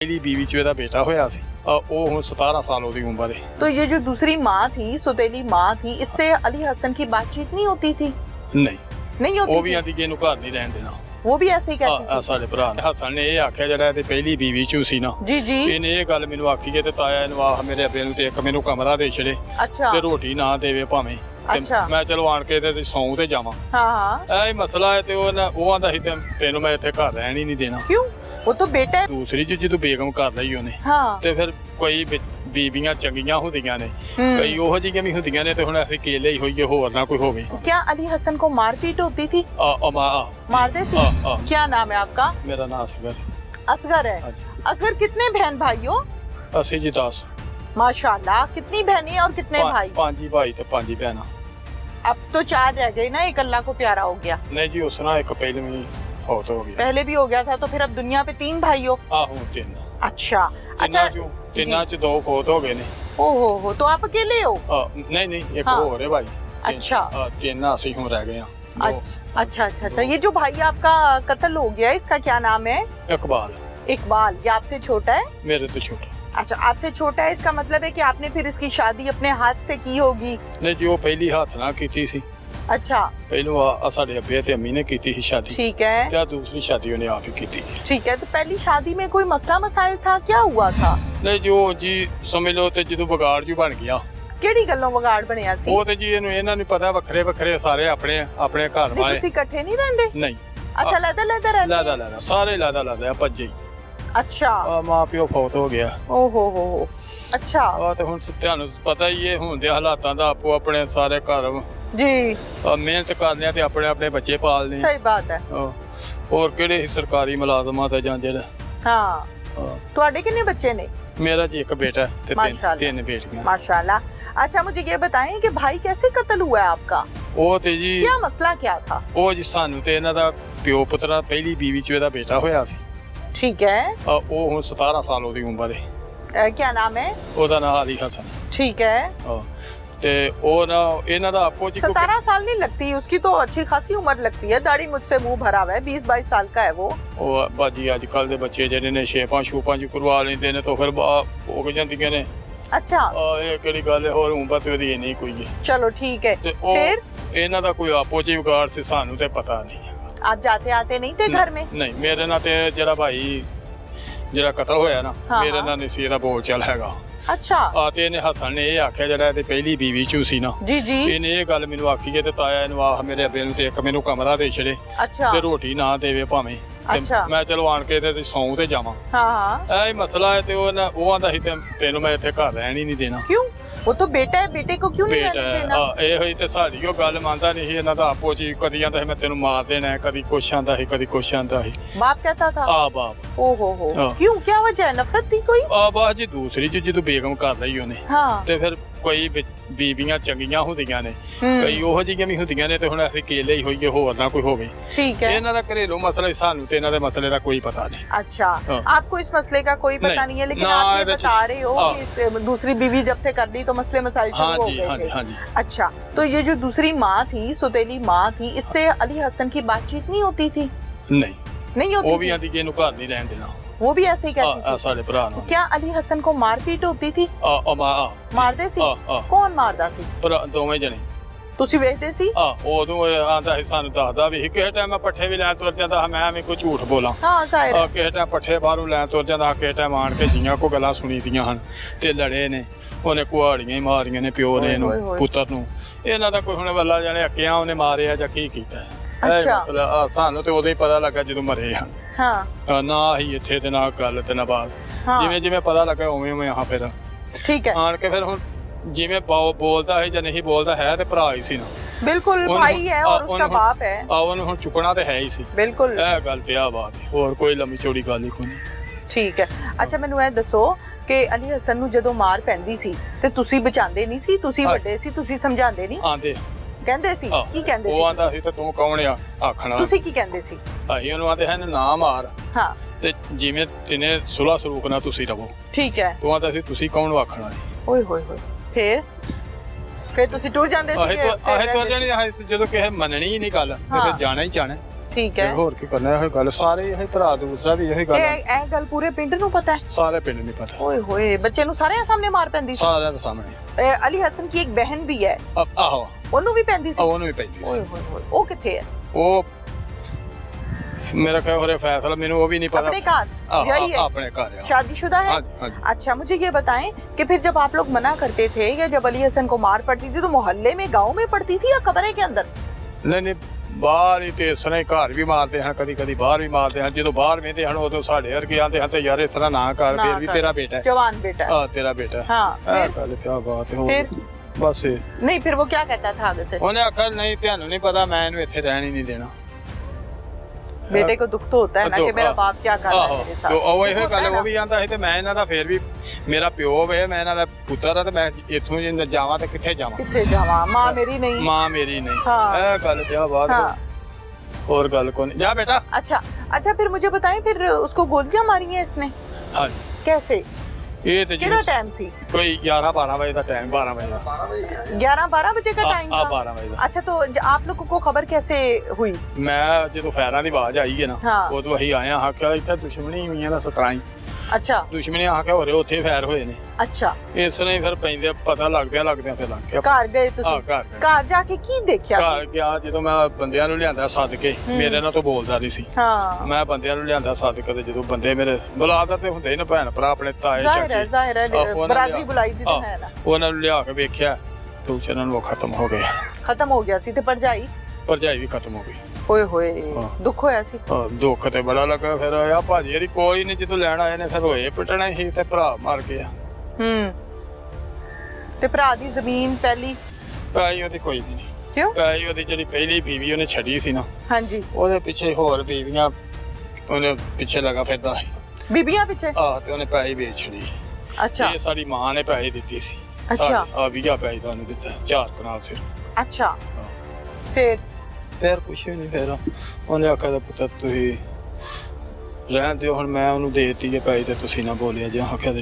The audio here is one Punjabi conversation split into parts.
पहली बीवी च ਇਹਦਾ बेटा होया सी ਉਹ ਹੁਣ 17 साल ਉਹਦੀ उम्र है। तो ये जो दूसरी माँ थी, सौतेली माँ थी, इससे अली हसन की बातचीत नहीं होती थी? नहीं होती ਉਹ ਵੀ थी? ਆਂਦੀ ਕਿ ਇਹਨੂੰ ਘਰ ਨਹੀਂ ਰਹਿਣ ਦੇਣਾ। वो भी ऐसे ही कहती ਆ ਸਾਡੇ ਭਰਾ ਨੇ ਹਸਨ ਨੇ ਇਹ ਆਖਿਆ ਜਿਹੜਾ ਇਹਦੀ ਪਹਿਲੀ बीवी ਚ ਸੀ ਨਾ जी जी। ਇਹਨੇ ਇਹ ਗੱਲ ਮੈਨੂੰ ਆਖੀ ਕਿ ਤੇ ਤਾਇਆ ਇਹਨੂੰ ਆਹ ਮੇਰੇ ਅੱਬੇ ਨੂੰ ਤੇ ਇੱਕ ਮੈਨੂੰ ਕਮਰਾ ਦੇ ਛੜੇ अच्छा ਤੇ ਰੋਟੀ ਨਾ ਦੇਵੇ ਭਾਵੇਂ ਤੇ ਅੱਛਾ। ਮੈਂ ਚਲੋ ਆਣ ਕੇ ਤੇ ਸੌਂ ਤੇ ਜਾਵਾਂ। हाँ हाँ। ਇਹ ਮਸਲਾ ਹੈ ਤੇ ਉਹ ਆਂਦਾ ਸੀ ਤੇ ਤੈਨੂੰ ਮੈਂ ਇੱਥੇ ਘਰ ਰਹਿਣ ਹੀ ਨਹੀਂ ਦੇਣਾ। क्यों? वो तो बेटा है। ਦੂਸਰੀ ਜਦੋਂ ਬੇਗਮ ਕਰ ਲਈ ਉਹਨੇ हाँ। ਤੇ ਫਿਰ ਕੋਈ ਬੀਬੀਆਂ ਚੰਗੀਆਂ ਹੁੰਦੀਆਂ ਨੇ ਕਈ ਉਹੋ ਜਿਹੀਆਂ ਵੀ ਹੁੰਦੀਆਂ ਨੇ ਤੇ ਹੁਣ ਅਸੀਂ ਅਕੇਲੇ ਹੀ ਹੋਈਏ ਹੋਰ ਨਾ ਕੋਈ ਹੋਵੇ। क्या अली हसन को मारपीट होती थी? मारते सी? क्या नाम है आपका? मेरा नाम असगर। असगर है। हाँ जी। असगर कितने बहन भाइयों? ਅਸੀਂ ਜੀ 10 माशाल्लाह। कितनी बहनें और कितने भाई? 5 ही भाई ਤੇ 5 ਹੀ ਭੈਣਾਂ। अब तो 4 रह गए ना, एक अल्लाह को प्यारा हो गया। नहीं जी उस ना एक पहले में फौत हो गया। पहले भी हो गया था, तो फिर अब दुनिया पे 3 भाई हो। आहो 3। अच्छा अच्छा। ਤਿੰਨਾਂ ਚ 2 ਫੌਤ ਹੋ ਗਏ ਨੇ। ओहो, तो आप अकेले हो? नहीं नहीं एक हाँ। और है भाई। अच्छा। 3 ਅਸੀਂ ਹੁਣ ਰਹਿ ਗਏ ਆ। अच्छा अच्छा। ये जो भाई आपका कत्ल हो गया, इसका क्या नाम है? इकबाल। इकबाल। ये आपसे छोटा है? मेरे तो छोटा। अच्छा, आपसे छोटा है, इसका मतलब है कि आपने फिर इसकी शादी अपने हाथ से की होगी? नहीं जी वो पहली हाथ ना ਕੀਤੀ ਸੀ। अच्छा। ਪਹਿਲੋਂ ਆ ਸਾਡੇ ਅੱਬੇ ਤੇ ਅੰਮੀ ਨੇ ਕੀਤੀ ਸੀ शादी। ठीक है। ਤੇ दूसरी शादी ਉਹਨੇ ਆਪ ਹੀ ਕੀਤੀ। ठीक है। तो पहली शादी में कोई मसला मसाइल था, क्या हुआ था? नहीं जो जी समझ लो ਤੇ ਜਦੋਂ ਵਿਗਾੜ ਜੂ ਬਣ ਗਿਆ। ਕਿਹੜੀ ਗੱਲੋਂ ਵਿਗਾੜ ਬਣਿਆ ਸੀ? ਉਹ ਤੇ ਜੀ ਇਹਨਾਂ ਨੂੰ ਪਤਾ ਵੱਖਰੇ ਵੱਖਰੇ ਸਾਰੇ ਆਪਣੇ ਆਪਣੇ ਘਰ ਨਹੀਂ, ਵਾਲੇ। ਤੁਸੀਂ ਇਕੱਠੇ ਨਹੀਂ ਰਹਿੰਦੇ? ਨਹੀਂ। ਅੱਛਾ, ਲੈਦਾ ਰਹਿੰਦੇ? ਲਾਦਾ ਸਾਰੇ ਲਾਦਾ ਭੱਜੇ ਹੀ। ਅੱਛਾ। ਮਾਂ ਪਿਓ ਫੌਤ ਹੋ ਗਿਆ। ਓਹੋ ਹੋ। ਅੱਛਾ। ਆ ਤੇ ਹੁਣ ਤੁਹਾਨੂੰ ਪਤਾ ਹੀ ਇਹ ਹੁਣ ਦੇ ਹਾਲਾਤਾਂ ਦਾ ਆਪੋ ਆਪਣੇ ਸਾਰੇ ਘਰ जी। ਮਿਹਨਤ ਕਰਨੇ ਆ ਤੇ ਆਪਣੇ ਆਪਣੇ ਬੱਚੇ ਪਾਲਨੇ। सही बात है। ਹੋਰ ਕਿਹੜੇ ਸਰਕਾਰੀ ਮੁਲਾਜ਼ਮਾਂ ਤੇ ਜਾਂ ਜਿਹੜਾ। हाँ। ਤੁਹਾਡੇ ਕਿੰਨੇ ਬੱਚੇ ਨੇ? मेरा जी एक बेटा ਤੇ माशाल्लाह। 3 बेटियां। माशाल्लाह। अच्छा, मुझे ये बताएं कि भाई कैसे कत्ल हुआ है आपका? ਉਹ ਤੇ ਜੀ क्या मसला क्या था? ਉਹ ਜੀ ਸਾਨੂੰ ਤੇ ਇਹਨਾਂ ਦਾ ਪਿਓ ਪੁੱਤਰਾ ਪਹਿਲੀ बीवी ਚ ਇਹਦਾ ਬੇਟਾ ਹੋਇਆ ਸੀ। ठीक है। ਉਹ ਹੁਣ 17 ਸਾਲ ਉਹਦੀ ਉਮਰ ਹੈ। क्या नाम है? ਉਹਦਾ ਨਾਮ ਅਲੀ ਹਸਨ। ठीक है। ਤੇ ਉਹ ਨਾ ਇਹਨਾਂ ਦਾ ਆਪੋ ਜੀ 17 साल नहीं लगती, उसकी तो अच्छी खासी उम्र लगती है। दाढ़ी मुझसे मुंह भरा हुआ है, 20-22 साल का है वो। ਉਹ ਬਾਜੀ ਅੱਜ ਕੱਲ ਦੇ ਬੱਚੇ ਜਿਹੜੇ ਨੇ ਛੇਪਾਂ ਛੂਪਾਂ ਚ ਕਰਵਾ ਲੈਂਦੇ ਨੇ ਤਾਂ ਫਿਰ ਹੋ ਜਾਂਦੀਆਂ ਨੇ। अच्छा। ਇਹ ਕਿਹੜੀ ਗੱਲ ਹੈ ਹੋਰ ਉਮਰ ਤੇ ਉਹਦੀ ਨਹੀਂ ਕੋਈ ਹੈ। चलो ठीक है। ਤੇ ਉਹ फिर ਇਹਨਾਂ ਦਾ ਕੋਈ ਆਪੋ ਚ ਵਿਗਾੜ ਸੀ ਸਾਨੂੰ ਤੇ ਪਤਾ ਨਹੀਂ। आप जाते आते नहीं थे घर में? ਨਹੀਂ ਮੇਰੇ ਨਾਲ ਤੇ ਜਿਹੜਾ ਭਾਈ ਜਿਹੜਾ ਕਤਲ ਹੋਇਆ ਨਾ ਹਾਂ, ਮੇਰੇ ਹਾਂ। ਨਾਲ ਨਹੀਂ ਸੀ ਇਹਦਾ ਬੋਲ ਚਾਲ ਹੈਗਾ। अच्छा। ਆ ਤੇ ਇਹਨੇ ਹਸਨ ਨੇ ਇਹ ਆਖਿਆ ਜਿਹੜਾ ਇਹਦੀ ਪਹਿਲੀ बीवी ਚ ਸੀ ਨਾ जी जी। ਇਹਨੇ ਇਹ ਗੱਲ ਮੈਨੂੰ ਆਖੀ ਕਿ ਤੇ ਤਾਇਆ ਇਹਨੂੰ ਆਹ ਮੇਰੇ ਅੱਬੇ ਨੂੰ ਤੇ ਇੱਕ ਮੈਨੂੰ ਕਮਰਾ ਦੇ ਛੜੇ अच्छा ਤੇ ਰੋਟੀ ਨਾ ਦੇਵੇ ਭਾਵੇਂ ਤੇ ਅੱਛਾ। ਮੈਂ ਚਲੋ ਆਣ ਕੇ ਤੇ ਸੌਂ ਤੇ ਜਾਵਾਂ। हाँ हाँ। ਇਹ ਮਸਲਾ ਹੈ ਤੇ ਉਹ ਆਂਦਾ ਸੀ ਤੇ ਤੈਨੂੰ ਮੈਂ ਇੱਥੇ ਘਰ ਰਹਿਣ ਹੀ ਨਹੀਂ ਦੇਣਾ। क्यों? वो तो बेटा है, बेटे को क्यों नहीं ਬੇਟਾ रहने देना? ਇਹ ਹੋਈ ਤੇ ਸਾਡੀ ਉਹ ਗੱਲ ਮੰਨਦਾ ਨਹੀਂ ਸੀ ਇਹਨਾਂ ਦਾ ਆਪੋ ਚ ਕਦੀ ਆਂਦਾ ਸੀ ਮੈਂ ਤੈਨੂੰ ਮਾਰ ਦੇਣਾ ਕਦੀ ਕੁਛ ਆਂਦਾ ਸੀ ਕਦੀ ਕੁਛ ਆਂਦਾ ਸੀ। बाप कहता था? ਆ ਬਾਪ ओहो हो। हाँ। क्यों, क्या वजह है? नफरत थी कोई? ਆ ਬਾਤ ਜੀ ਦੂਸਰੀ ਜਦੋਂ ਬੇਗਮ ਕਰ ਲਈ ਉਹਨੇ हाँ। ਤੇ ਫਿਰ ਕੋਈ ਬੀਬੀਆਂ ਚੰਗੀਆਂ ਹੁੰਦੀਆਂ ਨੇ हम्म। ਕਈ ਉਹੋ ਜਿਹੀਆਂ ਵੀ ਹੁੰਦੀਆਂ ਨੇ ਤੇ ਹੁਣ ਅਸੀਂ ਅਕੇਲੇ ਹੀ ਹੋਈਏ ਹੋਰ ਨਾ ਕੋਈ ਹੋਵੇ। ठीक है। ਇਹਨਾਂ ਦਾ ਘਰੇਲੂ ਮਸਲਾ ਹੀ ਸਾਨੂੰ ਤੇ ਇਹਨਾਂ ਦੇ ਮਸਲੇ ਦਾ ਕੋਈ ਪਤਾ ਨਹੀਂ। अच्छा। हाँ। आपको इस मसले का कोई पता नहीं। नहीं है, लेकिन ना, आप ये ये बता रहे हो हाँ। कि इस दूसरी बीवी जब से कर दी तो मसले मसाइल हाँ शुरू हो जी गए हाँ जी थे। हाँ जी। अच्छा, तो ये जो दूसरी माँ थी, सौतेली माँ थी, इससे अली हसन की बातचीत नहीं होती थी? ਨਹੀਂ नहीं ਉਹ होती ਵੀ थी? ਆਂਦੀ ਕਿ ਇਹਨੂੰ ਘਰ ਨਹੀਂ ਰਹਿਣ ਦੇਣਾ। वो भी ऐसे ही कहती ਆ थी? ਸਾਡੇ ਭਰਾ ਨੂੰ क्या अली हसन को मारपीट होती थी? मारदे सी? ਆ कौन मारदा सी? ਭਰਾ ਦੋਵੇਂ ਜਣੇ ਤੁਸੀਂ ਵੇਖਦੇ ਸੀ? ਆ ਉਦੋਂ ਆਂਦਾ ਸੀ ਸਾਨੂੰ ਦੱਸਦਾ ਵੀ ਸੀ, ਕਿਸੇ ਟਾਈਮ ਮੈਂ ਪੱਠੇ ਵੀ ਲੈਣ ਤੁਰ ਜਾਂਦਾ ਮੈਂ ਐਵੇਂ ਕੋਈ ਝੂਠ ਬੋਲਾਂ। हाँ जाहिर है। ਕਿਸੇ ਟਾਈਮ ਪੱਠੇ ਬਾਹਰੋਂ ਲੈਣ ਤੁਰ ਜਾਂਦਾ ਕਿਸੇ ਟਾਈਮ ਆਣ ਕੇ ਜੀਆਂ ਕੋ ਗੱਲਾਂ ਸੁਣੀਦੀਆਂ ਹਨ ਤੇ ਲੜੇ ਨੇ ਉਹਨੇ ਕੁਹਾੜੀਆਂ ਹੀ ਮਾਰੀਆਂ ਨੇ ਪਿਓ ਨੇ ਇਹਨੂੰ ਓਏ ਹੋਏ। ਪੁੱਤਰ ਨੂੰ। ਇਹਨਾਂ ਦਾ ਕੋਈ ਹੁਣ ਵੱਲਾ ਜਾਣੇ ਅੱਕਿਆਂ ਉਹਨੇ ਮਾਰਿਆ ਜਾਂ ਕੀ ਕੀਤਾ। ਅੱਛਾ। ਸਾਨੂੰ ਤੇ ਉਦੋਂ ਹੀ ਪਤਾ ਲੱਗਾ ਜਦੋਂ ਮਰੇ ਹਨ। हाँ ਨਾ ਹੀ ਇੱਥੇ ਤੇ ਨਾ ਗੱਲ ਤੇ ਨਾ ਬਾਤ हाँ। ਜਿਵੇਂ ਜਿਵੇਂ ਪਤਾ ਲੱਗਾ ਉਵੇਂ ਉਵੇਂ ਆਹ ਫਿਰ ठीक है। ਆਣ ਕੇ ਫਿਰ ਹੁਣ ਜਿਵੇਂ ਬੋਲਦਾ ਹੈ ਜਾਂ ਨਹੀਂ ਬੋਲਦਾ ਹੈ ਤੇ ਭਰਾ ਹੀ ਸੀ ਨਾ। बिल्कुल ਉਹਨੂੰ- भाई है और उसका ਉਹਨੂੰ- बाप है। ਉਹਨੂੰ ਹੁਣ ਚੁੱਕਣਾ ਤੇ ਹੈ ਹੀ ਸੀ। बिल्कुल ਇਹ ਗੱਲ ਤੇ ਆ ਬਾਤ ਹੈ, ਹੋਰ ਕੋਈ ਲੰਮੀ ਚੌੜੀ ਗੱਲ ਹੀ ਕੋਈ ਨਹੀਂ। ਠੀਕ ਹੈ। ਅੱਛਾ, ਮੈਨੂੰ ਇਹ ਦੱਸੋ ਕਿ ਅਲੀ ਹਸਨ ਨੂੰ ਜਦੋਂ ਮਾਰ ਪੈਂਦੀ ਸੀ ਤੇ ਤੁਸੀਂ ਬਚਾਉਂਦੇ ਨਹੀਂ ਸੀ? ਤੁਸੀਂ ਹਾਂ। ਵੱਡੇ ਸੀ, ਤੁਸੀਂ ਸਮਝਾਉਂਦੇ ਨਹੀਂ? ਆਂਦੇ ਕਹਿੰਦੇ ਸੀ? ਆਹ, ਕੀ ਕਹਿੰਦੇ ਉਹ ਸੀ? ਆਂਦਾ ਸੀ ਤੇ ਤੂੰ ਕੌਣ ਆ ਆਖਣਾ। ਤੁਸੀਂ ਕੀ ਕਹਿੰਦੇ ਸੀ? ਭਾਈ ਉਹਨੂੰ ਆਂਦੇ ਹਨ ਨਾ ਮਾਰ ਹਾਂ ਤੇ ਜਿਵੇਂ ਤਿਨੇ ਸੁਲਾ ਸਰੂਕ ਨਾਲ ਤੁਸੀਂ ਰਹੋ। ਠੀਕ ਹੈ। ਤੂੰ ਆਂਦਾ ਸੀ ਤੁਸੀਂ ਕੌਣ ਆਖਣਾ। ਓਏ ਹੋਏ ਹੋਏ। ਫਿਰ ਤੁਸੀਂ ਟੁਰ ਜਾਂਦੇ ਸੀ? ਆਹੇ ਤੋਂ ਜਾਣੀ ਜਦੋਂ ਕਿਸੇ ਮੰਨਣੀ ਹੀ ਨਹੀਂ ਗੱਲ ਤੇ ਹਾਂ। ਫਿਰ ਜਾਣਾ ਹੀ ਜਾਣਾ। ਠੀਕ ਹੈ। ਹੋਰ ਕੀ ਕਰਨਾ, ਇਹ ਗੱਲ ਸਾਰੇ ਇਹ ਭਰਾ ਦੂਸਰਾ ਵੀ ਇਹ ਗੱਲ ਇਹ ਗੱਲ ਪੂਰੇ ਪਿੰਡ ਨੂੰ ਪਤਾ ਹੈ? ਸਾਰੇ ਪਿੰਡ ਨੂੰ ਪਤਾ। ਓਏ ਹੋਏ, ਬੱਚੇ ਨੂੰ ਸਾਰਿਆਂ ਸਾਹਮਣੇ ਮਾਰ ਪੈਂਦੀ ਸੀ? ਸਾਰਿਆਂ ਦੇ ਸਾਹਮਣੇ। ਅਲੀ ਹਸਨ ਕੀ ਇੱਕ ਬਹਿਨ ਵੀ ਹੈ? ਆਹੋ, ਉਹਨੂੰ ਵੀ ਪੈਂਦੀ ਸੀ? ਉਹਨੂੰ ਵੀ ਪੈਂਦੀ ਸੀ। ਓਏ ਹੋਏ ਹੋਏ, ਉਹ ਕਿੱਥੇ ਹੈ? ਉਹ मेरा क्या हो रहा फैसला मैंने वो भी नहीं पता। अपने घर यही है? अपने घर है। शादीशुदा है? हाँ जी। अच्छा, मुझे ये बताएं कि फिर जब आप लोग मना करते थे या जब अली हसन को मार पड़ती थी तो मोहल्ले में, गांव में पड़ती थी या कमरे के अंदर? नहीं, बाहर ही तो इस तरह घर भी मारते हैं, कभी कभी बाहर भी मारते हैं। जो बाहर में थे उदों साढ़े वर्गे आते हैं, यार इस तरह ना कर, फिर भी तेरा बेटा है, जवान बेटा है। तेरा बेटा। हाँ, क्या बात है। फिर बस नहीं, फिर वो क्या कहता था आगे से? उन्हें आखा नहीं तेनू नहीं पता, मैं इन्हें इत्थे रहने नहीं देना। बेटे को दुख तो होता है ना कि मेरा बाप क्या कर रहा है मेरे साथ। ਉਹ ਇਹੋ ਗੱਲ ਉਹ ਵੀ ਆਂਦਾ ਸੀ ਤੇ ਮੈਂ ਇਹਨਾਂ ਦਾ ਫੇਰ ਵੀ ਮੇਰਾ ਪਿਓ ਵੇ, ਮੈਂ ਇਹਨਾਂ ਦਾ ਪੁੱਤਰ ਆ ਤੇ ਮੈਂ ਇੱਥੋਂ ਜੇ ਜਾਵਾਂ ਤੇ ਕਿੱਥੇ ਜਾਵਾਂ? ਕਿੱਥੇ ਜਾਵਾਂ? ਮਾਂ ਮੇਰੀ ਨਹੀਂ। ਮਾਂ ਮੇਰੀ ਨਹੀਂ। हाँ। ਇਹ ਗੱਲ ਤੇ ਆ ਬਾਤ और गल को नहीं। जा बेटा। अच्छा, फिर मुझे बताएं, फिर उसको गोलियां मारी हैं इसने? हाँ। कैसे? ये तो कितना टाइम सी? कोई 11-12 बजे का टाइम, 12 बजे का। 11-12 बजे का टाइम था? 12 बजे का। अच्छा, तो आप लोगों को खबर कैसे हुई? मैं जो फैरां दी आवाज आई है ना, हाँ। उदों असीं आए हां, आख्या इत्थे दुश्मनी हुई है ना 17। अच्छा। दुश्मनी आख्या हो रहे उत्थे फैर होए ने। अच्छा। इस तरह फिर पैंदे पता लगदे फिर लग गया। घर गए तुसीं? हां, घर गए। घर जाके की देखिया? घर गया ਜਦੋਂ ਮੈਂ ਬੰਦਿਆਂ ਨੂੰ ਲਿਆਂਦਾ ਸੱਦ ਕੇ, ਮੇਰੇ ਨਾਲ ਤਾਂ ਬੋਲਦਾ ਨਹੀਂ ਸੀ। ਹਾਂ। ਮੈਂ ਬੰਦਿਆਂ ਨੂੰ ਲਿਆਂਦਾ ਸੱਦ ਕੇ, ਜਦੋਂ ਬੰਦੇ ਮੇਰੇ ਬੁਲਾਦਾ ਤੇ ਹੁੰਦੇ ਹੀ ਨਾ ਭੈਣ ਭਰਾ ਆਪਣੇ ਤਾਏ ਚਾਚੇ, ਜ਼ਾਹਿਰ ਹੈ ਬਰਾਦਰੀ ਬੁਲਾਈ ਦੀ ਤਾਂ ਹੈ ਨਾ। ਉਹਨਾਂ ਨੂੰ ਲਿਆ ਕੇ ਵੇਖਿਆ ਤੇ ਉਹਨਾਂ ਨੂੰ ਖਤਮ ਹੋ ਗਿਆ। ਖਤਮ ਹੋ ਗਿਆ ਸੀ ਤੇ ਭਰਜਾਈ ਵੀ ਖਤਮ ਹੋ ਗਈ। ਓਏ ਹੋਏ, ਦੁੱਖ ਹੋਇਆ ਸੀ? ਦੁੱਖ ਤੇ ਬੜਾ ਲੱਗਾ। ਫਿਰ ਆ ਭਾਜੀ ਇਹਦੀ ਕੋਈ ਨਹੀਂ, ਜਦੋਂ ਲੈਣ ਆਏ ਨੇ ਫਿਰ ਹੋਏ ਪਿੱਟਣਾ ਸੀ ਤੇ ਭਰਾ ਮਰ ਗਿਆ। ਤੇ ਭਰਾ ਦੀ ਜ਼ਮੀਨ ਪਹਿਲੀ ਪੈਲੀ ਉਹਦੀ ਕੋਈ ਨਹੀਂ। ਕਿਉਂ? ਪੈਲੀ ਉਹਦੀ ਜਿਹੜੀ ਪਹਿਲੀ ਬੀਵੀ ਉਹਨੇ ਛੱਡੀ ਸੀ ਨਾ, ਹਾਂਜੀ, ਉਹਦੇ ਪਿੱਛੇ ਹੋਰ ਬੀਵੀਆਂ ਉਹਨੇ ਪਿੱਛੇ ਲੱਗਾ ਫਿਰਦਾ ਸੀ। ਬੀਬੀਆਂ ਪਿੱਛੇ? ਤੇ ਉਹਨੇ ਪੈਲੀ ਵੇਚ ਛੱਡੀ। ਅੱਛਾ। ਇਹ ਸਾਡੀ ਮਾਂ ਨੇ ਪੈਲੀ ਦਿੱਤੀ ਸੀ। ਅੱਛਾ। ਵੀਗਾ ਪੈਲੀ ਦਾ ਉਹਨੇ ਦਿੱਤਾ 4 ਕਨਾਲ ਸਿਰਫ। ਅੱਛਾ। ਫਿਰ ਕੁਛ ਨਹੀਂ। ਫਿਰ ਉਹਨੇ ਆਖਿਆ ਦਾ ਪੁੱਤਰ ਤੁਸੀਂ ਰਹਿਣ ਦਿਓ, ਹੁਣ ਮੈਂ ਉਹਨੂੰ ਦੇਤੀ ਹੈ ਪੈਲੀ ਤੇ ਤੁਸੀਂ ਨਾ ਬੋਲਿਆ ਜੇ। ਆਖਿਆ ਤੇ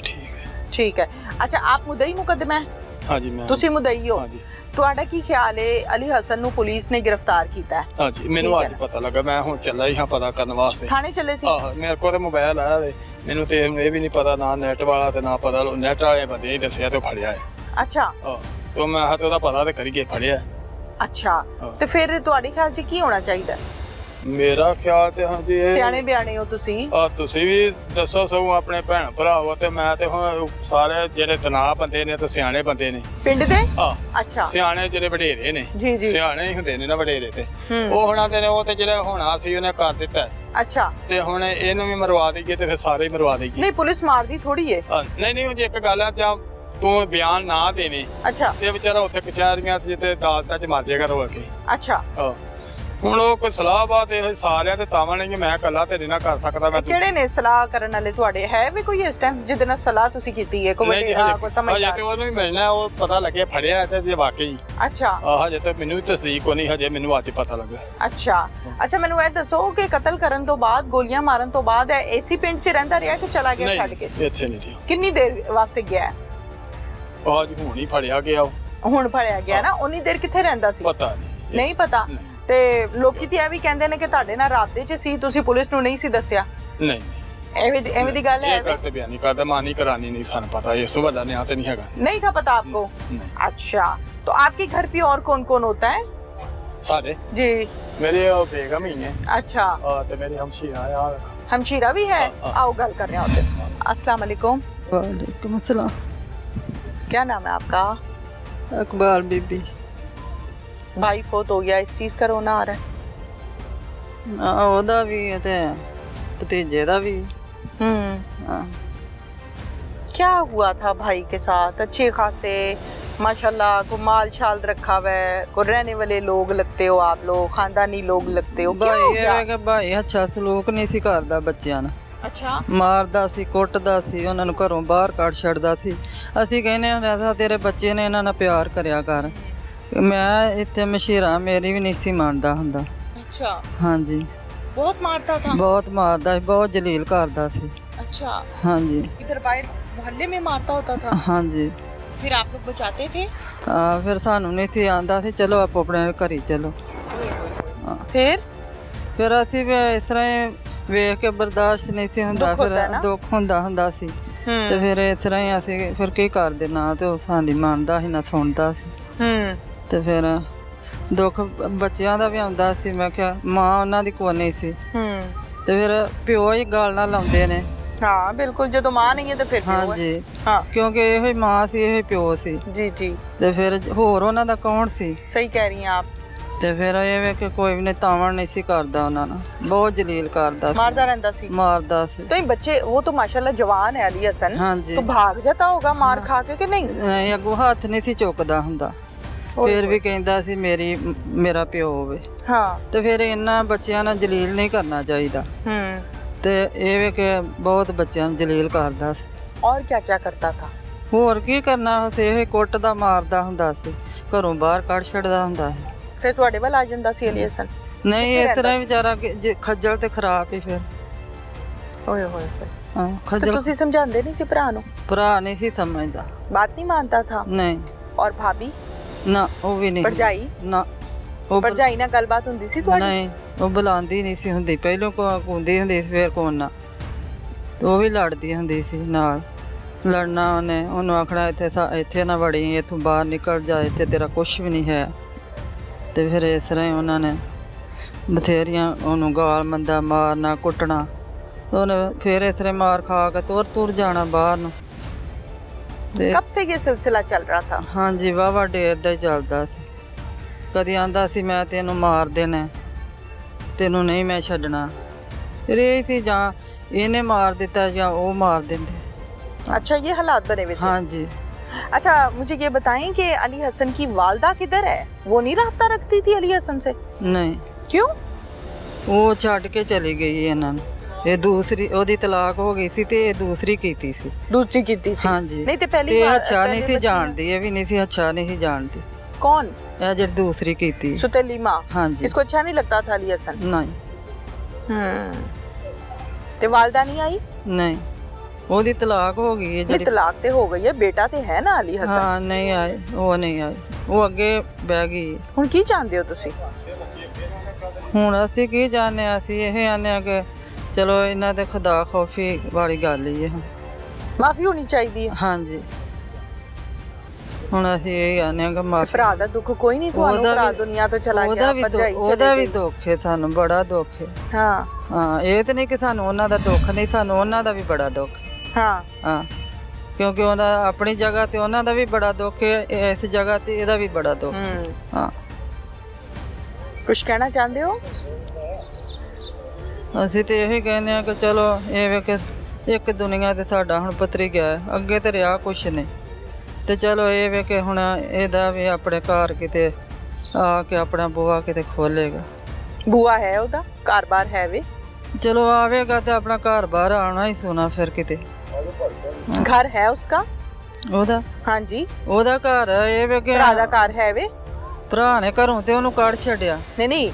ਠੀਕ ਹੈ। ਅੱਛਾ, ਆਪ ਮੁਦਈ ਮੁਕੱਦਮਾ ਹੈ? ਹਾਂਜੀ, ਮੈਂ। ਤੁਸੀਂ ਮੁਦਈ ਹੋ? ਹਾਂਜੀ। ਤੁਹਾਡਾ ਕੀ ਖਿਆਲ ਹੈ, ਅਲੀ ਹਸਨ ਨੂੰ ਪੁਲਿਸ ਨੇ ਗ੍ਰਿਫਤਾਰ ਕੀਤਾ ਹੈ? ਹਾਂਜੀ, ਮੈਨੂੰ ਅੱਜ ਪਤਾ ਲੱਗਾ। ਮੈਂ ਹੁਣ ਚੱਲਾ ਹੀ ਹਾਂ ਪਤਾ ਕਰਨ ਵਾਸਤੇ। ਥਾਣੇ ਚੱਲੇ ਸੀ? ਮੇਰੇ ਕੋਲ ਤੇ ਮੋਬਾਈਲ ਆਇਆ ਵੇ, ਮੈਨੂੰ ਤੇ ਇਹ ਵੀ ਨਹੀਂ ਪਤਾ ਨਾ ਨੈਟ ਵਾਲਾ ਤੇ ਨਾ ਪਤਾ ਨੈਟ ਵਾਲੇ ਬੰਦੇ ਹੀ ਦੱਸਿਆ ਤੇ ਫੜਿਆ ਹੈ। ਅੱਛਾ। ਤੇ ਮੈਂ ਹੱਥ ਉਹਦਾ ਪਤਾ ਤੇ ਕਰੀਏ ਫੜਿਆ। ਅੱਛਾ, ਤੇ ਫਿਰ ਤੁਹਾਡੇ ਖਿਆਲ 'ਚ ਕੀ ਹੋਣਾ ਚਾਹੀਦਾ? ਮੇਰਾ ਖਿਆਲ ਤੇ ਹਾਂਜੀ, ਸਿਆਣੇ ਬਿਆਣੇ ਹੋ ਤੁਸੀਂ, ਤੁਸੀਂ ਵੀ ਦੱਸੋ ਸਗੋਂ ਆਪਣੇ ਭੈਣ ਭਰਾ ਹੋ ਤੇ ਮੈਂ ਤੇ ਹੁਣ ਸਾਰੇ ਜਿਹੜੇ ਤਨਾਹ ਬੰਦੇ ਨੇ ਤੇ ਸਿਆਣੇ ਬੰਦੇ ਨੇ ਪਿੰਡ ਦੇ। ਅੱਛਾ, ਸਿਆਣੇ ਜਿਹੜੇ ਵਡੇਰੇ ਨੇ, ਸਿਆਣੇ ਹੀ ਹੁੰਦੇ ਨੇ ਨਾ ਵਡੇਰੇ ਤੇ, ਉਹ ਹੁਣਾਂ ਦੇ ਨੇ, ਉਹ ਤੇ ਜਿਹੜਾ ਹੋਣਾ ਸੀ ਉਹਨੇ ਕਰ ਦਿੱਤਾ। ਅੱਛਾ, ਤੇ ਹੁਣ ਇਹਨੂੰ ਵੀ ਮਰਵਾ ਦਈਏ ਤੇ ਫਿਰ ਸਾਰੇ ਹੀ ਮਰਵਾ ਦਈਏ। ਨਹੀਂ, ਪੁਲਿਸ ਮਾਰਦੀ ਥੋੜੀ ਏ। ਨਹੀਂ, ਜੇ ਇੱਕ ਗੱਲ ਆ, ਜਾਂ ਤੂੰ ਬਿਆਨ ਨਾ ਦੇਵੇਂ, ਅੱਛਾ, ਤੇ ਵਿਚਾਰਾ ਉੱਥੇ ਕਚਹਿਰੀਆਂ ਤੇ ਅਦਾਲਤਾਂ 'ਚ ਮਰ ਜਾਏਗਾ ਰੋ ਕੇ। ਅੱਛਾ, ਹੁਣ ਉਹ ਕੋਈ ਸਲਾਹ ਬਾਤ ਇਹ ਸਾਰਿਆਂ ਤੇ ਤਾਵਾਂ ਨਹੀਂ, ਮੈਂ ਇਕੱਲਾ ਤੇ ਨਹੀਂ ਨਾ ਕਰ ਸਕਦਾ। ਮੈਂ ਕਿਹੜੇ ਨੇ ਸਲਾਹ ਕਰਨ ਵਾਲੇ ਤੁਹਾਡੇ? ਹੈ ਵੀ ਕੋਈ ਇਸ ਟਾਈਮ ਜਿਹਦੇ ਨਾਲ ਸਲਾਹ ਤੁਸੀਂ ਕੀਤੀ ਹੈ? ਕੋਈ ਸਮਝਦਾ ਹਜੇ ਉਹਨੂੰ ਵੀ ਮਿਲਣਾ, ਉਹ ਪਤਾ ਲੱਗਿਆ ਫੜਿਆ ਤੇ ਜੇ ਵਾਕਈ। ਅੱਛਾ। ਹਜੇ ਤਾਂ ਮੈਨੂੰ ਤਸਦੀਕ ਨਹੀਂ, ਹਜੇ ਮੈਨੂੰ ਅੱਜ ਪਤਾ ਲੱਗਾ। ਅੱਛਾ, ਮੈਨੂੰ ਇਹ ਦੱਸੋ ਕਿ ਕਤਲ ਕਰਨ ਤੋਂ ਬਾਅਦ, ਗੋਲੀਆਂ ਮਾਰਨ ਤੋਂ ਬਾਅਦ ਐਸੀ ਪਿੰਡ 'ਚ ਰਹਿੰਦਾ ਰਿਹਾ ਕਿ ਚਲਾ ਗਿਆ ਛੱਡ ਕੇ? ਇੱਥੇ ਨਹੀਂ ਰਿਹਾ। ਕਿੰਨੀ ਦੇਰ ਵਾਸਤੇ ਗਿਆ? ਅੱਜ ਹੁਣ ਹੀ ਫੜਿਆ ਗਿਆ। ਹੁਣ ਫੜਿਆ ਗਿਆ ਨਾ, ਉਨੀ ਦੇਰ ਕਿੱਥੇ ਰਹਿੰਦਾ ਸੀ? ਪਤਾ ਨਹੀਂ ਪਤਾ। ਤੇ ਲੋਕੀ ਤੇ ਇਹ ਵੀ ਕਹਿੰਦੇ ਨੇ ਕਿ ਤੁਹਾਡੇ ਨਾਲ ਰਾਬਤੇ 'ਚ ਸੀ, ਤੁਸੀਂ ਪੁਲਿਸ ਨੂੰ ਨਹੀਂ ਸੀ ਦੱਸਿਆ? ਨਹੀਂ, ਐਵੇਂ ਦੀ ਗੱਲ ਹੈ? ਇਹ ਗੱਲ ਤੇ ਬਿਆਨ ਨਹੀਂ ਕਰਦਾ, ਮਾਨੀ ਕਰਾਨੀ नहीं ਸਾਨੂੰ ਪਤਾ, ਇਸ ਵੱਡਾ ਨਿਆਂ ਤੇ ਨਹੀਂ ਹੈਗਾ। नहीं था पता आपको? अच्छा, तो आपके घर पे और कौन कौन होता है? सारे जी, मेरे बेगम ही है। अच्छा, तो मेरी हमशीरा है। हमशीरा भी है? आओ गल कर रहे होते। अस्सलाम वालेकुम। वालेकुम अस्सलाम। क्या नाम है आपका? अकबाल बीबी। भाई फोत हो गया, इस चीज का रोना आ रहा है? ਉਹਦਾ ਵੀ ਤੇ ਭਤੀਜੇ ਦਾ ਵੀ। क्या हुआ था भाई के साथ? अच्छे खासे माशाल्लाह को माल शाल रखा हुआ है, को रहने वाले लोग लगते हो आप लोग, खानदानी लोग लगते हो। क्या हो गया? ਭਾਈ ਭਾਈ ਅੱਛਾ ਸਲੂਕ ਨਹੀਂ ਸੀ ਕਰਦਾ ਬੱਚਿਆਂ ਨਾਲ। ਅੱਛਾ। ਮਾਰਦਾ ਸੀ, ਕੁੱਟਦਾ ਸੀ, ਉਹਨਾਂ ਨੂੰ ਘਰੋਂ ਬਾਹਰ ਕੱਢ ਛੱਡਦਾ ਸੀ। ਅਸੀਂ ਕਹਿੰਦੇ ਹੁੰਦੇ ਤੇਰੇ ਬੱਚੇ ਨੇ ਇਹਨਾਂ ਨਾਲ ਪਿਆਰ ਕਰਿਆ ਕਰ। ਮੈਂ ਇੱਥੇ ਮਸ਼ੀਰਾ ਮੇਰੀ ਵੀ ਨਹੀਂ ਸੀ ਮੰਨਦਾ ਹੁੰਦਾ। ਅੱਛਾ। ਹਾਂਜੀ, बहुत मारता था? बहुत मारदा ਸੀ, बहुत जलील करदा ਸੀ। अच्छा। हाँ जी। इधर बाहर मोहल्ले में मारता होता था? हाँ जी। फिर आप लोग बचाते थे? फिर सानू नहीं सी आंदा सी, चलो आप अपने घर ही चलो। फिर ਫਿਰ ਅਸੀਂ ਵੀ ਇਸ ਤਰ੍ਹਾਂ ਹੀ ਵੇਖ ਕੇ ਬਰਦਾਸ਼ਤ ਨਹੀਂ ਸੀ ਹੁੰਦਾ, ਫਿਰ ਦੁੱਖ ਹੁੰਦਾ ਸੀ ਤੇ ਫਿਰ ਇਸ ਤਰ੍ਹਾਂ ਹੀ ਅਸੀਂ ਫਿਰ ਕੀ ਕਰਦੇ, ਨਾ ਤੇ ਉਹ ਸਾਡੀ ਮੰਨਦਾ ਸੀ ਨਾ ਸੁਣਦਾ ਸੀ। ਤੇ ਫਿਰ ਦੁੱਖ ਬੱਚਿਆਂ ਦਾ ਵੀ ਆਉਂਦਾ ਸੀ। ਮੈਂ ਕਿਹਾ ਮਾਂ ਉਹਨਾਂ ਦੀ ਕੋਈ ਨਹੀਂ ਸੀ ਤੇ ਫਿਰ ਪਿਓ ਹੀ ਗੱਲ ਨਾਲ ਲਾਉਂਦੇ ਨੇ। ਹਾਂ ਬਿਲਕੁਲ, ਜਦੋਂ ਮਾਂ ਨਹੀਂ ਹੈ ਤੇ ਫਿਰ ਪਿਓ ਹੈ। ਹਾਂਜੀ ਹਾਂ, ਕਿਉਂਕਿ ਇਹੋ ਹੀ ਮਾਂ ਸੀ, ਇਹੋ ਹੀ ਪਿਓ ਸੀ ਜੀ ਜੀ। ਤੇ ਫਿਰ ਹੋਰ ਉਹਨਾਂ ਦਾ ਕੌਣ ਸੀ? ਸਹੀ ਕਹਿ ਰਹੀ ਆ ਆਪ। ਤੇ ਫਿਰ ਇਹ ਵੇ ਕਿ ਕੋਈ ਵੀ ਨੇ ਤਾਵਣ ਨਹੀਂ ਸੀ ਕਰਦਾ, ਉਹਨਾਂ ਨਾਲ ਬਹੁਤ ਜਲੀਲ ਕਰਦਾ ਸੀ, मारता रहता सी। मारदा सी। तो ये बच्चे वो तो माशाल्लाह जवान है अली हसन। हाँ जी। तो भाग जाता होगा मार खा के कि नहीं? ਨਹੀਂ ਅੱਗੋਂ ਹੱਥ ਨਹੀਂ ਸੀ ਚੁੱਕਦਾ ਹੁੰਦਾ, ਫਿਰ ਵੀ ਕਹਿੰਦਾ ਸੀ ਮੇਰਾ ਪਿਓ ਹੋਵੇ। हाँ। ਤੇ ਫਿਰ ਇਹਨਾਂ ਬੱਚਿਆਂ ਨਾਲ ਜਲੀਲ ਨਹੀਂ ਕਰਨਾ ਚਾਹੀਦਾ। ਤੇ ਇਹ ਵੇ ਕਿ ਬਹੁਤ ਬੱਚਿਆਂ ਨੂੰ ਜਲੀਲ ਕਰਦਾ ਸੀ। और क्या क्या करता था? ਹੋਰ ਕੀ ਕਰਨਾ, ਬਸ ਇਹ ਕੁੱਟਦਾ ਮਾਰਦਾ ਹੁੰਦਾ ਸੀ, ਘਰੋਂ ਬਾਹਰ ਕੱਢ ਛੱਡਦਾ ਹੁੰਦਾ ਸੀ। फिर ਤੁਹਾਡੇ ਵੱਲ ਆ ਜਾਂਦਾ ਸੀ ਅਲੀ ਹसन? ਨਹੀਂ ਇਸ ਤਰ੍ਹਾਂ ਵਿਚਾਰਾ ਖੱਜਲ ਤੇ ਖਰਾਬ ਹੀ ਫਿਰ। ਓਏ ਹੋਏ ਹੋਏ। ਹਾਂ ਤੇ ਖੱਜਲ। ਤੁਸੀਂ ਸਮਝਾਉਂਦੇ ਨਹੀਂ ਸੀ ਭਰਾ ਨੂੰ? ਭਰਾ ਨਹੀਂ ਸੀ ਸਮਝਦਾ। बात नहीं मानता था? ਨਹੀਂ और भाभी ਨਾ ਉਹ ਵੀ ਨਹੀਂ। ਭਰਜਾਈ? ਨਾ ਉਹ ਭਰਜਾਈ ਨਾਲ ਗੱਲਬਾਤ ਹੁੰਦੀ ਸੀ ਤੁਹਾਡੀ? ਨਹੀਂ ਉਹ ਬੁਲਾਉਂਦੀ ਨਹੀਂ ਸੀ ਹੁੰਦੀ, ਪਹਿਲੋਂ ਕੁੰਦੀ ਹੁੰਦੀ ਸੀ, ਫਿਰ ਕੋਣ ਨਾ ਉਹ ਵੀ ਲੜਦੀ ਹੁੰਦੀ ਸੀ ਨਾਲ। ਲੜਨਾ ਉਹਨੂੰ ਆਖਣਾ ਇੱਥੇ ਨਾ ਵੜੀ, ਇੱਥੋਂ ਬਾਹਰ ਨਿਕਲ ਜਾ, ਇੱਥੇ ਤੇਰਾ ਕੁਛ ਵੀ ਨਹੀਂ ਹੈ। ਤੇ ਫਿਰ ਇਸ ਤਰ੍ਹਾਂ ਹੀ ਉਹਨਾਂ ਨੇ ਬਥੇਰੀਆਂ ਉਹਨੂੰ ਗਾਲ ਮੰਦਾ ਮਾਰਨਾ, ਕੁੱਟਣਾ। ਉਹਨੇ ਫਿਰ ਇਸ ਤਰ੍ਹਾਂ ਮਾਰ ਖਾ ਕੇ ਤੁਰ ਜਾਣਾ ਬਾਹਰ ਨੂੰ। कब से ये सिलसिला चल रहा था? ਹਾਂਜੀ ਵਾਹਵਾ ਡੇਰ ਦਾ ਹੀ ਚੱਲਦਾ ਸੀ। ਕਦੀ ਆਂਦਾ ਸੀ ਮੈਂ ਤੈਨੂੰ ਮਾਰ ਦੇਣਾ, ਤੈਨੂੰ ਨਹੀਂ ਮੈਂ ਛੱਡਣਾ। ਫਿਰ ਇਹ ਸੀ ਜਾਂ ਇਹਨੇ ਮਾਰ ਦਿੱਤਾ ਜਾਂ ਉਹ ਮਾਰ ਦਿੰਦੇ। अच्छा ये हालात बने हुए थे? हाँ जी। अच्छा मुझे ये बताएं कि अली हसन की वालदा किधर है? वो नहीं राब्ता रखती थी अली हसन से? नहीं। क्यों? ਉਹ ਛੱਡ ਕੇ ਚਲੀ ਗਈ ਇਹਨਾਂ ਨੂੰ। ਇਹ ਦੂਸਰੀ ਉਹਦੀ ਤਲਾਕ ਹੋ ਗਈ ਸੀ ਤੇ ਇਹ ਦੂਸਰੀ ਕੀਤੀ ਸੀ। दूसरी की थी? ਹਾਂਜੀ। नहीं तो पहली ਤੇ बार- ਅੱਛਾ ਨਹੀਂ पहले ਸੀ बच्ची ਜਾਣਦੀ, ਇਹ ਵੀ ਨਹੀਂ ਸੀ ਅੱਛਾ ਨਹੀਂ ਸੀ ਜਾਣਦੀ। ने- कौन? ਇਹ ਜਿਹੜੀ ਦੂਸਰੀ ਕੀਤੀ। सुतेली माँ? ਹਾਂਜੀ। इसको अच्छा नहीं लगता था अली हसन? ਨਹੀਂ ते वालदा नहीं आई? ਨਹੀਂ ਉਹਦੀ ਤਲਾਕ ਹੋ ਗਈ ਹੈ ये ਜਿਹੜੀ। तलाक ते हो गई है, बेटा ते है ना अली हसन? ਹਾਂ ਨਹੀਂ ਆਏ, ਉਹ ਨਹੀਂ ਆਏ, ਉਹ ਅੱਗੇ ਬਹਿ ਗਈ। ਹੁਣ ਕੀ ਚਾਹੁੰਦੇ ਹੋ ਤੁਸੀਂ? ਹੁਣ ਅਸੀਂ ਕੀ ਜਾਣਦੇ ਹਾਂ, ਅਸੀਂ ਇਹ ਆਨੇ ਆ ਕਿ ਚਲੋ ਇਹਨਾਂ ਦੇ ਖੁਦਾ ਖੌਫੀ ਵਾਲੀ ਗੱਲ ਹੀ ਹੈ। ਮਾਫੀ ਹੋਣੀ ਚਾਹੀਦੀ ਹੈ। ਹਾਂਜੀ ਹੁਣ ਅਸੀਂ ਇਹ ਆਨੇ ਆ ਕਿ ਮਾਫੀ। ਭਰਾ ਦਾ ਦੁੱਖ ਕੋਈ ਨਹੀਂ ਤੁਹਾਨੂੰ, ਭਰਾ ਦੁਨੀਆ ਤੋਂ ਚਲਾ ਗਿਆ, ਭਰਜਾਈ ਉਹਦਾ ਵੀ ਦੁੱਖ ਹੈ, ਸਾਨੂੰ ਬੜਾ ਦੁੱਖ ਹੈ। ਹਾਂ ਹਾਂ ਇਹ ਤੇ ਨਹੀਂ ਕਿ ਸਾਨੂੰ ਉਹਨਾਂ ਦਾ ਦੁੱਖ ਨਹੀਂ, ਸਾਨੂੰ ਉਹਨਾਂ ਦਾ ਵੀ ਬੜਾ ਦੁੱਖ ਹੈ। ਹਾਂ ਹਾਂ ਕਿਉਂਕਿ ਉਹਨਾਂ ਆਪਣੀ ਜਗ੍ਹਾ ਤੇ ਉਹਨਾਂ ਦਾ ਵੀ ਬੜਾ ਦੁੱਖ ਹੈ, ਇਸ ਜਗ੍ਹਾ ਤੇ ਇਹਦਾ ਵੀ ਬੜਾ ਦੁੱਖ ਹੈ। ਹਾਂ ਕੁਝ ਕਹਿਣਾ ਚਾਹੁੰਦੇ ਹੋ? ਅਸੀਂ ਤੇ ਇਹੀ ਕਹਿੰਦੇ ਆ ਕਿ ਚਲੋ ਇਹ ਵੇ ਕਿ ਇੱਕ ਦੁਨੀਆ ਤੇ ਸਾਡਾ ਹੁਣ ਪਤਰੀ ਗਿਆ ਹੈ, ਅੱਗੇ ਤੇ ਰਿਹਾ ਕੁਛ ਨਹੀਂ। ਤੇ ਚਲੋ ਇਹ ਵੇ ਕਿ ਹੁਣ ਇਹਦਾ ਵੀ ਆਪਣੇ ਘਰ ਕਿਤੇ ਆ ਕੇ ਆਪਣਾ ਬੂਹਾ ਕਿਤੇ ਖੋਲੇਗਾ। ਬੂਆ ਹੈ ਉਹਦਾ, ਘਰ-ਬਾਰ ਹੈ ਵੇ? ਚਲੋ ਆਵੇਗਾ ਤੇ ਆਪਣਾ ਘਰ ਬਾਹਰ ਆਉਣਾ ਹੀ ਸੋਣਾ ਫਿਰ ਕਿਤੇ। ਘਰ ਹੈ ਉਸका? ਉਹਦਾ? ਹਾਂਜੀ। ਉਹਦਾ ਘਰ ਇਹ ਵੇ ਕਿ ਭਰਾ ਦਾ ਘਰ ਹੈ ਵੇ? ਭਰਾ ਨੇ ਘਰੋਂ ਤੇ ਉਹਨੂੰ ਕੱਢ ਛੱਡਿਆ। नहीं नहीं,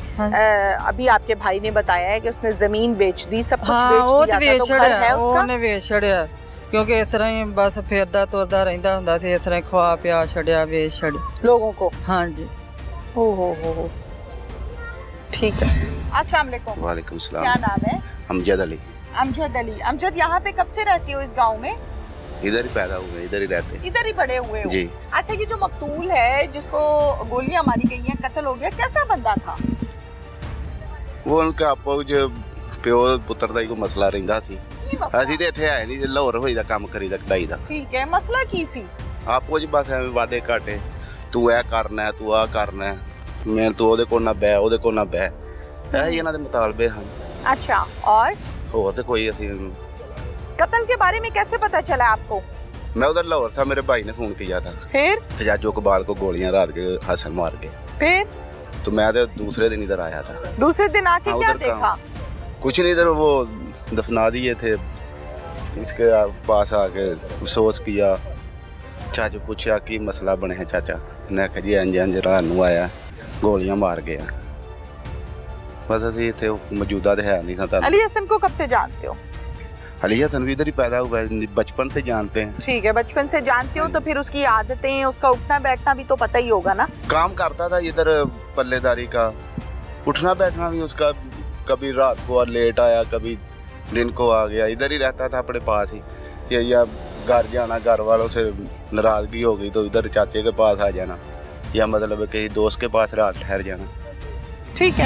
अभी आपके भाई ने बताया है कि उसने जमीन बेच दी, सब कुछ ਹਾਂ बेच ਉਹ दिया ਤੇ था, ਵੇਚ तो घर है ਛੜਿਆ, उसका? ਉਹਨੇ ਵੇਚ ਛੜਿਆ ਕਿਉਂਕਿ ਇਸ ਤਰ੍ਹਾਂ ਹੀ ਬਸ ਫਿਰਦਾ ਤੁਰਦਾ ਰਹਿੰਦਾ ਹੁੰਦਾ ਸੀ, ਇਸ ਤਰ੍ਹਾਂ ਹੀ ਖਵਾ ਪਿਆ ਛੜਿਆ, ਵੇਚ ਛੜ। लोगों को? ਹਾਂਜੀ। हो ठीक है। अस्सलाम वालेकुम। वालेकुम सलाम। क्या नाम है? अमजद अली। अमजद अली। अमजद यहाँ पे कब से रहते हो इस गांव में? इधर ही पैदा हुए, इधर ही रहते हैं। इधर ही बड़े हुए हो? जी। अच्छा ये जो मकतूल है जिसको गोलियां मारी गई हैं, कत्ल हो गया, कैसा बंदा था? वो उनका आपो जो ਪਿਓ ਪੁੱਤਰ ਦਾ ਹੀ ਕੋਈ ਮਸਲਾ ਰਹਿੰਦਾ ਸੀ। ਕੀ ਮਸਲਾ? ਅਸੀਂ ਤੇ ਇੱਥੇ ਆਏ ਨਹੀਂ, ਲਾਹੌਰ ਹੋਈ ਦਾ ਕੰਮ ਕਰੀਦਾ ਕਢਾਈ ਦਾ। ਠੀਕ ਹੈ, ਮਸਲਾ ਕੀ ਸੀ? ਆਪੋ ਜੀ ਬਸ ਐਵੇਂ ਵਾਦੇ ਘਾਟੇ, ਤੂੰ ਇਹ ਕਰਨਾ, ਤੂੰ ਆਹ ਕਰਨਾ, ਮੈਂ ਤੂੰ ਉਹਦੇ ਕੋਲ ਨਾ ਬਹਿ, ਉਹਦੇ ਕੋਲ ਨਾ ਬਹਿ, ਇਹ ਹੀ ਇਹਨਾਂ ਦੇ ਮੁਤਾਲਬੇ ਹਨ। अच्छा और ਹੋਰ ਤੇ ਕੋਈ ਅਸੀਂ। कत्ल के बारे में कैसे पता चला आपको? मैं उधर लाहौर था, मेरे भाई ने फोन किया था। फिर? खजाजो इकबाल को गोलियां रात के हसन मार के। फिर? तो मैं तो दूसरे दिन इधर आया था। दूसरे दिन आके हाँ, क्या उधर देखा? कुछ नहीं, इधर वो दफना दिए थे। इसके पास आके अफसोस किया, चाचा पूछा कि मसला बने है चाचा, ने कहा जी इंज इंज रात नूं आया गोलियां मार गया। बस अभी इतने मौजूदा तो है नहीं था। अली हसन को कब से जानते हो? अली हसन भी इधर ही पैदा हुआ है, बचपन से जानते हैं। ठीक है, बचपन से जानते हो तो फिर उसकी आदतें, उसका उठना बैठना भी तो पता ही होगा ना? काम करता था इधर पल्लेदारी का, उठना बैठना भी उसका कभी रात को और लेट आया, कभी दिन को आ गया। इधर ही रहता था अपने पास ही, या घर जाना, घर वालों से नाराज़गी हो गई तो इधर चाचे के पास आ जाना, या मतलब किसी दोस्त के पास रात ठहर जाना। ठीक है।